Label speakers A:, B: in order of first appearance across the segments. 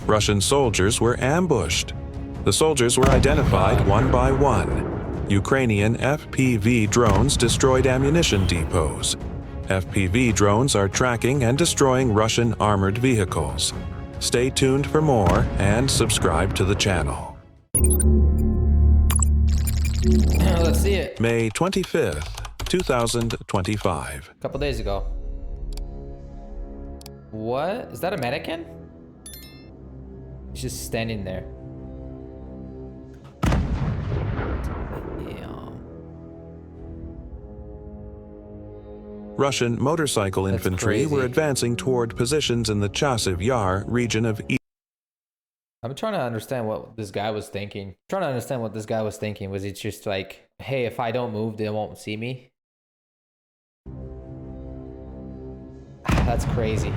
A: Russian soldiers were ambushed. The soldiers were identified one by one. Ukrainian FPV drones destroyed ammunition depots. FPV drones are tracking and destroying Russian armored vehicles. Stay tuned for more and subscribe to the channel.
B: Let's see it.
A: May 25th, 2025.
B: A couple days ago. What? Is that a mannequin? He's just standing there.
A: Russian motorcycle infantry were advancing toward positions in the Chasiv Yar region of East.
B: I'm trying to understand what this guy was thinking. Was he just like, hey, if I don't move, they won't see me? That's crazy.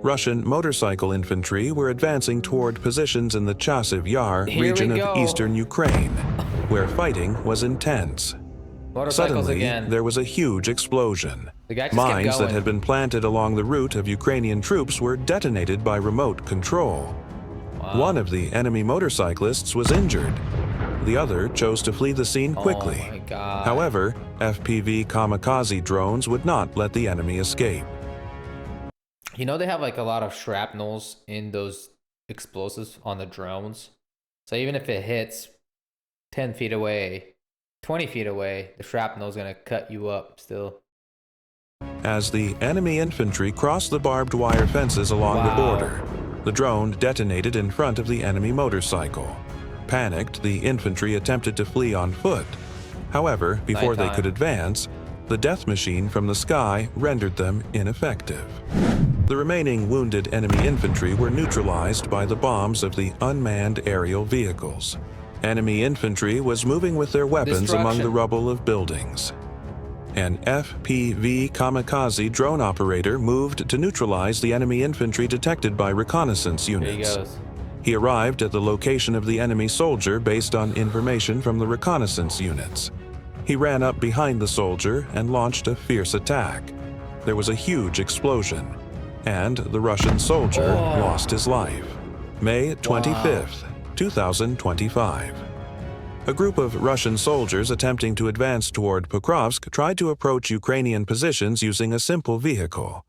A: Russian motorcycle infantry were advancing toward positions in the Chasiv Yar region of eastern Ukraine, where fighting was intense. Suddenly, there was a huge explosion. Mines that had been planted along the route of Ukrainian troops were detonated by remote control. One of the enemy motorcyclists was injured. The other chose to flee the scene quickly.
B: Oh my God.
A: However, FPV kamikaze drones would not let the enemy escape.
B: You know, they have like a lot of shrapnels in those explosives on the drones. So even if it hits 10 feet away, 20 feet away, the shrapnel is going to cut you up still.
A: As the enemy infantry crossed the barbed wire fences along the border, the drone detonated in front of the enemy motorcycle. Panicked, the infantry attempted to flee on foot. However, before they could advance, the death machine from the sky rendered them ineffective. The remaining wounded enemy infantry were neutralized by the bombs of the unmanned aerial vehicles. Enemy infantry was moving with their weapons among the rubble of buildings. An FPV kamikaze drone operator moved to neutralize the enemy infantry detected by reconnaissance units. He arrived at the location of the enemy soldier based on information from the reconnaissance units. He ran up behind the soldier and launched a fierce attack. There was a huge explosion, and the Russian soldier lost his life. May 25th, 2025. A group of Russian soldiers attempting to advance toward Pokrovsk tried to approach Ukrainian positions using a simple vehicle.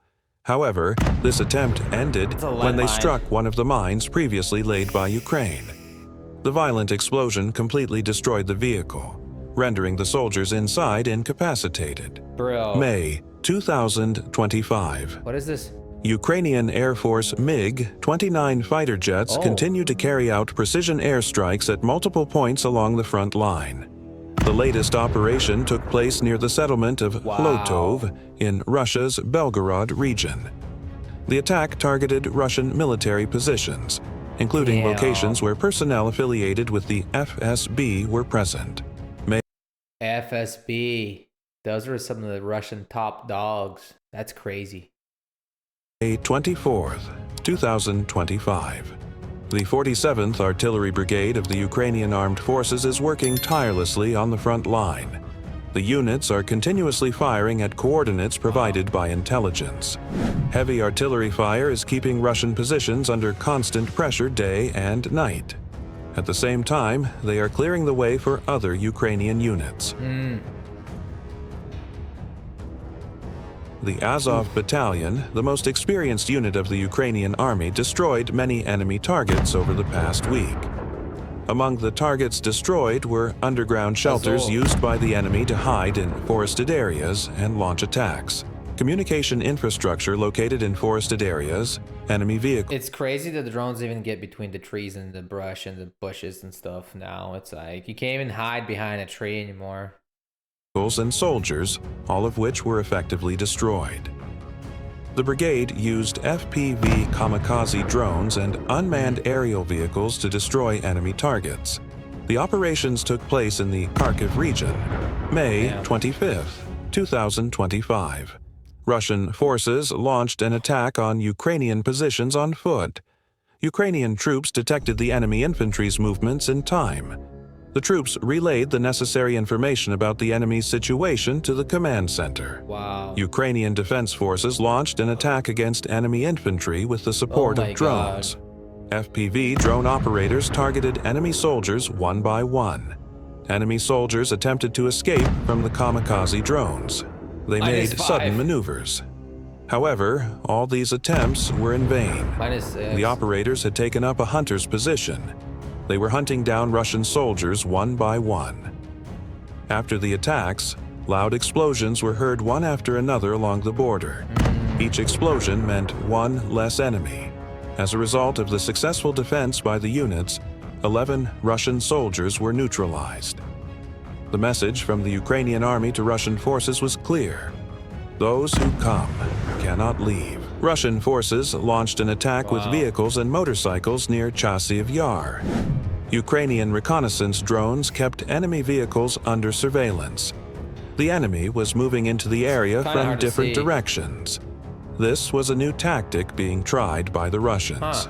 A: However, this attempt ended when they struck one of the mines previously laid by Ukraine. The violent explosion completely destroyed the vehicle, rendering the soldiers inside incapacitated. May 2025.
B: What is this?
A: Ukrainian Air Force MiG-29 fighter jets continue to carry out precision airstrikes at multiple points along the front line. The latest operation took place near the settlement of Lotov in Russia's Belgorod region. The attack targeted Russian military positions, including locations where personnel affiliated with the FSB were present.
B: FSB. Those were some of the Russian top dogs. That's crazy.
A: May 24th, 2025. The 47th Artillery Brigade of the Ukrainian Armed Forces is working tirelessly on the front line. The units are continuously firing at coordinates provided by intelligence. Heavy artillery fire is keeping Russian positions under constant pressure day and night. At the same time, they are clearing the way for other Ukrainian units. The Azov Battalion, the most experienced unit of the Ukrainian army, destroyed many enemy targets over the past week. Among the targets destroyed were underground shelters used by the enemy to hide in forested areas and launch attacks, communication infrastructure located in forested areas, enemy vehicles.
B: It's crazy that the drones even get between the trees and the brush and the bushes and stuff now. It's like, you can't even hide behind a tree anymore.
A: And soldiers, all of which were effectively destroyed. The brigade used FPV kamikaze drones and unmanned aerial vehicles to destroy enemy targets. The operations took place in the Kharkiv region, May 25th, 2025. Russian forces launched an attack on Ukrainian positions on foot. Ukrainian troops detected the enemy infantry's movements in time. The troops relayed the necessary information about the enemy's situation to the command center.
B: Wow.
A: Ukrainian defense forces launched an attack against enemy infantry with the support of drones. FPV drone operators targeted enemy soldiers one by one. Enemy soldiers attempted to escape from the kamikaze drones. They made sudden maneuvers. However, all these attempts were in vain. The operators had taken up a hunter's position. They were hunting down Russian soldiers one by one. After the attacks, loud explosions were heard one after another along the border. Each explosion meant one less enemy. As a result of the successful defense by the units, 11 Russian soldiers were neutralized. The message from the Ukrainian army to Russian forces was clear. Those who come cannot leave. Russian forces launched an attack with vehicles and motorcycles near Chasiv Yar. Ukrainian reconnaissance drones kept enemy vehicles under surveillance. The enemy was moving into the area from different directions. This was a new tactic being tried by the Russians.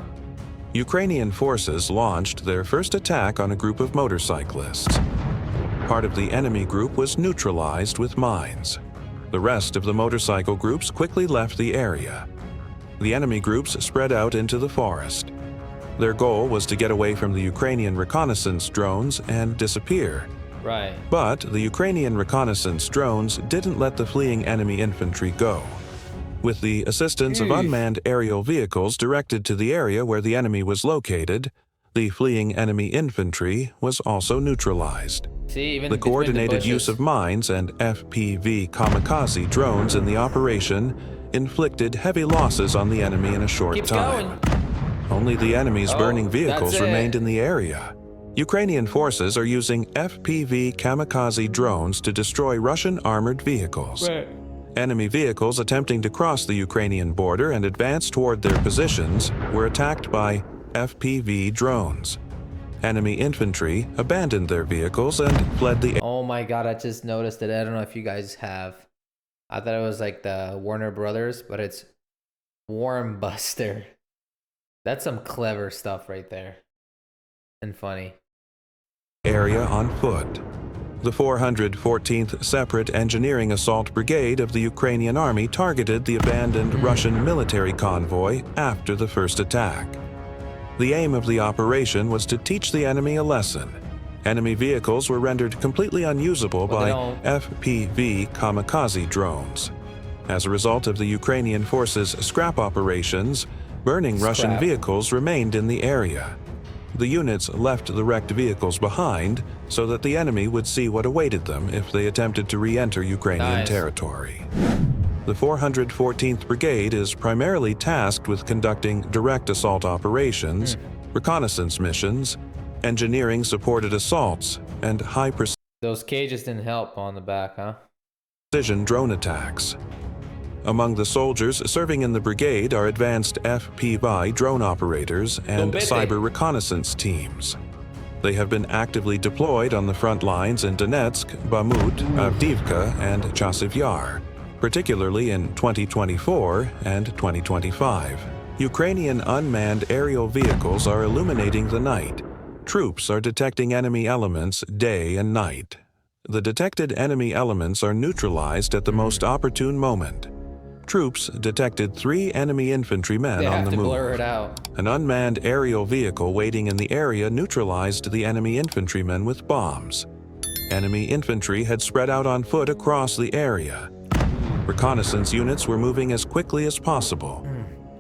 A: Ukrainian forces launched their first attack on a group of motorcyclists. Part of the enemy group was neutralized with mines. The rest of the motorcycle groups quickly left the area. The enemy groups spread out into the forest. Their goal was to get away from the Ukrainian reconnaissance drones and disappear. But the Ukrainian reconnaissance drones didn't let the fleeing enemy infantry go. With the assistance of unmanned aerial vehicles directed to the area where the enemy was located, the fleeing enemy infantry was also neutralized. The coordinated use of mines and FPV kamikaze drones in the operation inflicted heavy losses on the enemy in a short time. Only the enemy's burning vehicles remained in the area. Ukrainian forces are using FPV kamikaze drones to destroy Russian armored vehicles. Enemy vehicles attempting to cross the Ukrainian border and advance toward their positions were attacked by FPV drones. Enemy infantry abandoned their vehicles and fled the...
B: Oh my god, I just noticed it. I don't know if you guys have. I thought it was like the Warner Brothers, but it's Warm Buster. That's some clever stuff right there. And funny.
A: Area on foot. The 414th Separate Engineering Assault Brigade of the Ukrainian Army targeted the abandoned Russian military convoy after the first attack. The aim of the operation was to teach the enemy a lesson. Enemy vehicles were rendered completely unusable by FPV kamikaze drones. As a result of the Ukrainian forces' scrap operations, burning Russian vehicles remained in the area. The units left the wrecked vehicles behind so that the enemy would see what awaited them if they attempted to re-enter Ukrainian territory. The 414th Brigade is primarily tasked with conducting direct assault operations, reconnaissance missions, engineering-supported assaults, and high-precision
B: Those cages didn't help on the back, huh?
A: drone attacks. Among the soldiers serving in the brigade are advanced FPV drone operators and cyber reconnaissance teams. They have been actively deployed on the front lines in Donetsk, Bakhmut, Avdiivka, and Chasiv Yar, particularly in 2024 and 2025. Ukrainian unmanned aerial vehicles are illuminating the night. Troops are detecting enemy elements day and night. The detected enemy elements are neutralized at the most opportune moment. Troops detected 3 enemy infantrymen on the move.
B: Blur it out.
A: An unmanned aerial vehicle waiting in the area neutralized the enemy infantrymen with bombs. Enemy infantry had spread out on foot across the area. Reconnaissance units were moving as quickly as possible.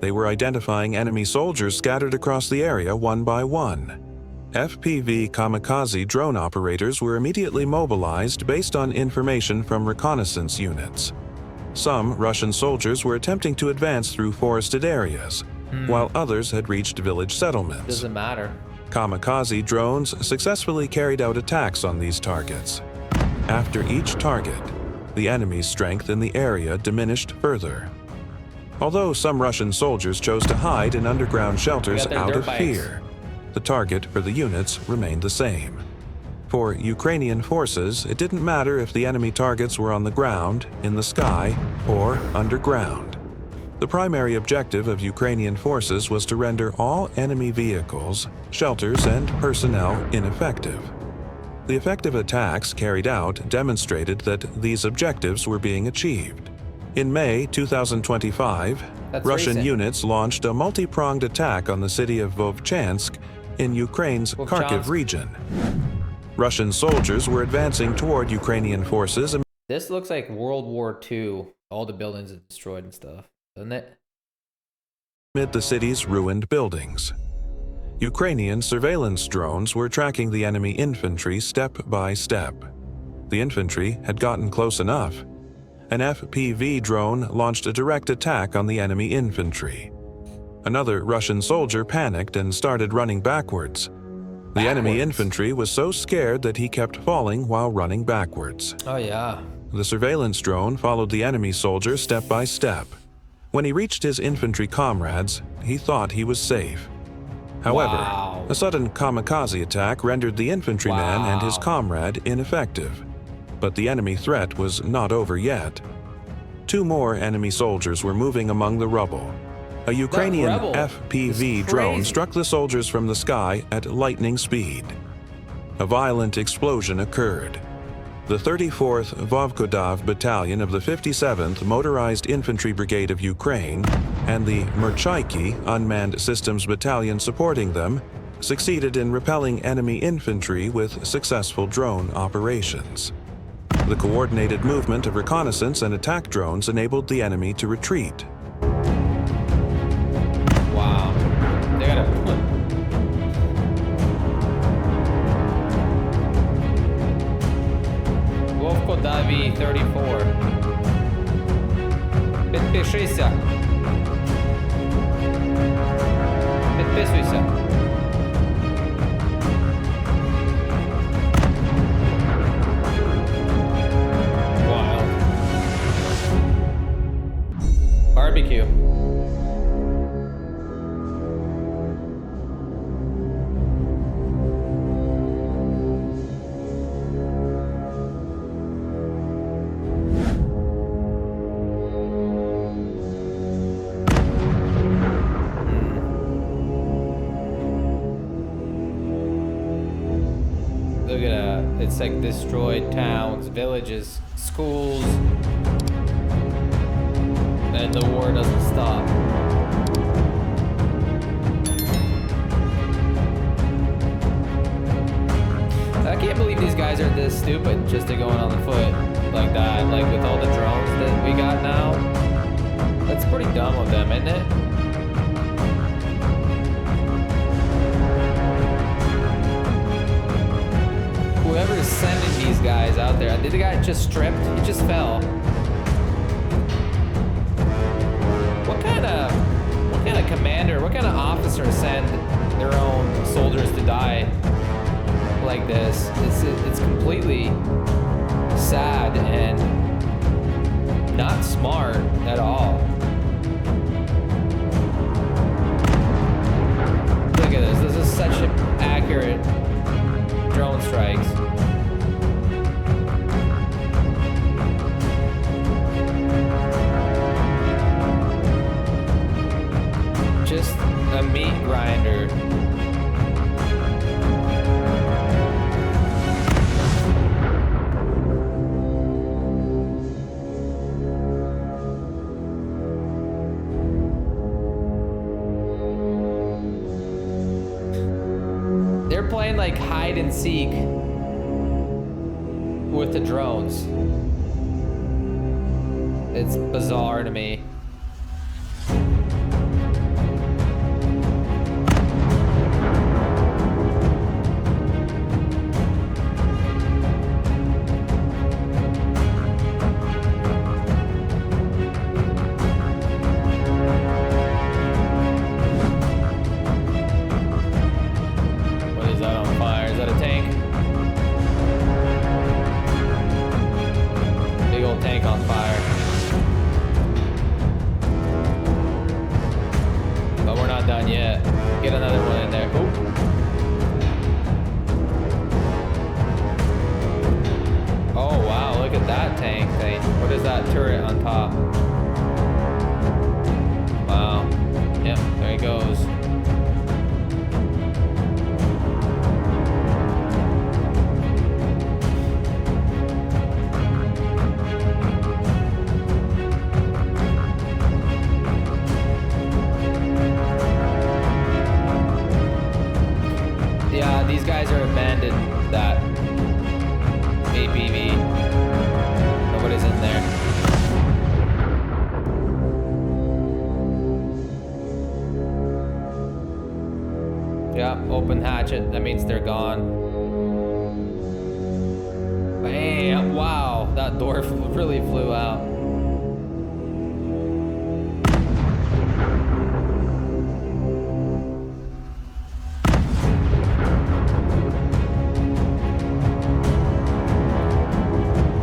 A: They were identifying enemy soldiers scattered across the area one by one. FPV kamikaze drone operators were immediately mobilized based on information from reconnaissance units. Some Russian soldiers were attempting to advance through forested areas, while others had reached village settlements.
B: Doesn't matter.
A: Kamikaze drones successfully carried out attacks on these targets. After each target, the enemy's strength in the area diminished further. Although some Russian soldiers chose to hide in underground shelters out of fear, the target for the units remained the same. For Ukrainian forces, it didn't matter if the enemy targets were on the ground, in the sky, or underground. The primary objective of Ukrainian forces was to render all enemy vehicles, shelters, and personnel ineffective. The effective attacks carried out demonstrated that these objectives were being achieved. In May 2025,
B: That's
A: Russian
B: recent.
A: units launched a multi-pronged attack on the city of Vovchansk in Ukraine's Kharkiv
B: Vovchansk.
A: region. Russian soldiers were advancing toward Ukrainian forces
B: This looks like World War II. All the buildings are destroyed and stuff, doesn't it?
A: amid the city's ruined buildings. Ukrainian surveillance drones were tracking the enemy infantry step by step. The infantry had gotten close enough. An FPV drone launched a direct attack on the enemy infantry. Another Russian soldier panicked and started running backwards. The enemy infantry was so scared that he kept falling while running backwards.
B: Oh yeah.
A: The surveillance drone followed the enemy soldier step by step. When he reached his infantry comrades, he thought he was safe. However,
B: Wow.
A: a sudden kamikaze attack rendered the infantryman and his comrade ineffective. But the enemy threat was not over yet. 2 more enemy soldiers were moving among the rubble. A Ukrainian
B: rebel
A: FPV
B: is
A: drone
B: crazy.
A: struck the soldiers from the sky at lightning speed. A violent explosion occurred. The 34th Vovkodav Battalion of the 57th Motorized Infantry Brigade of Ukraine and the Merchaiki Unmanned Systems Battalion supporting them succeeded in repelling enemy infantry with successful drone operations. The coordinated movement of reconnaissance and attack drones enabled the enemy to retreat.
B: Wow. They gotta put. Вовко Дави 34. Підпишися. Підписуйся. Wild. Barbecue. Look at that. It's like destroyed towns, villages, schools. And the war doesn't stop. I can't believe these guys are this stupid just to go in on the foot like that, like with all the drones that we got now. That's pretty dumb of them, isn't it? Whoever's sending these guys out there, did the guy just stripped? He just fell. What kind of commander, what kind of officer send their own soldiers to die like this? It's completely sad and not smart at all. Look at this. This is such accurate drone strikes. Just a meat grinder. They're playing like hide and seek with the drones. It's bizarre to me. What is that on fire? Is that a tank? Big old tank on fire. But we're not done yet. Get another one in there. Oop. Oh wow, look at that tank thing. What is that turret on top? Wow. Yep, there he goes. Yeah, open hatchet. That means they're gone. Bam! Wow, that door really flew out.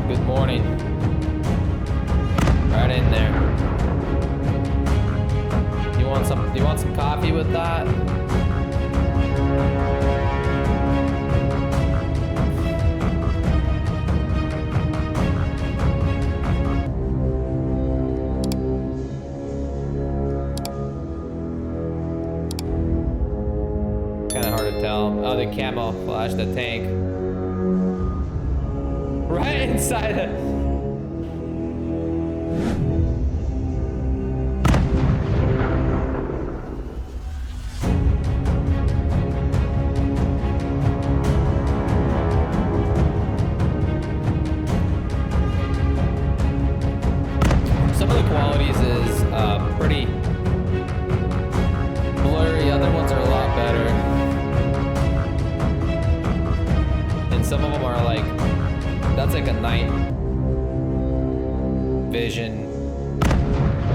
B: Good morning. Right in there. Do you want some coffee with that? Kinda hard to tell. Oh, the camouflage the tank. Right inside it. Some of the qualities is pretty blurry. Other ones are a lot better. And some of them are like, that's like a night vision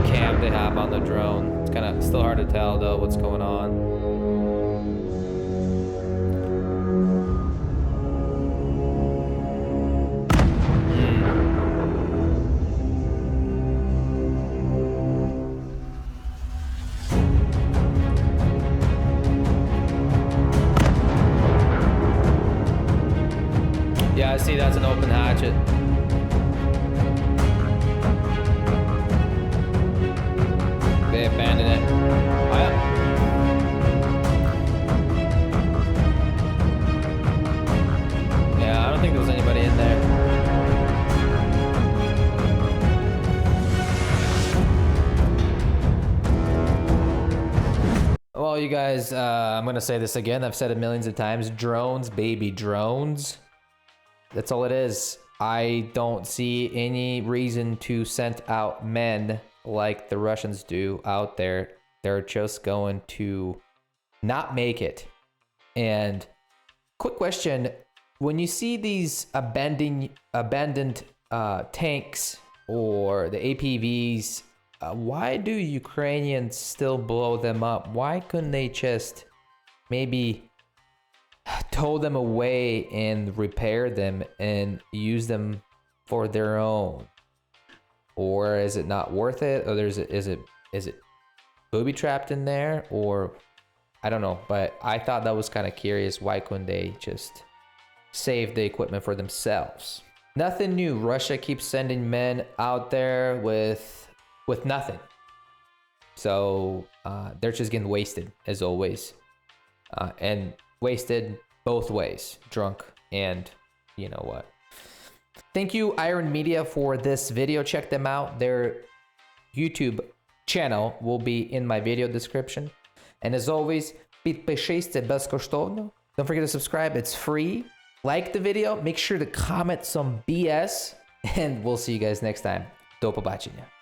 B: cam they have on the drone. It's kind of still hard to tell though what's going on. Yeah, I see that's an open hatchet. They abandoned it. Oh, yeah. Yeah, I don't think there was anybody in there. Well, you guys, I'm gonna say this again. I've said it millions of times. Drones, baby, drones. That's all it is. I don't see any reason to send out men like the Russians do out there. They're just going to not make it. And quick question, when you see these abandoned tanks or the APVs, why do Ukrainians still blow them up? Why couldn't they just maybe tow them away and repair them and use them for their own? Or is it not worth it? Or is it booby trapped in there? Or I don't know, but I thought that was kind of curious. Why couldn't they just save the equipment for themselves? Nothing new. Russia keeps sending men out there with nothing. So they're just getting wasted as always. And wasted both ways, drunk and you know what. Thank you Iron Media for this video. Check them out. Their YouTube channel will be in my video description. And as always, підпишись, безкоштовно. Don't forget to subscribe, it's free. Like the video, make sure to comment some BS, and we'll see you guys next time. До побачення.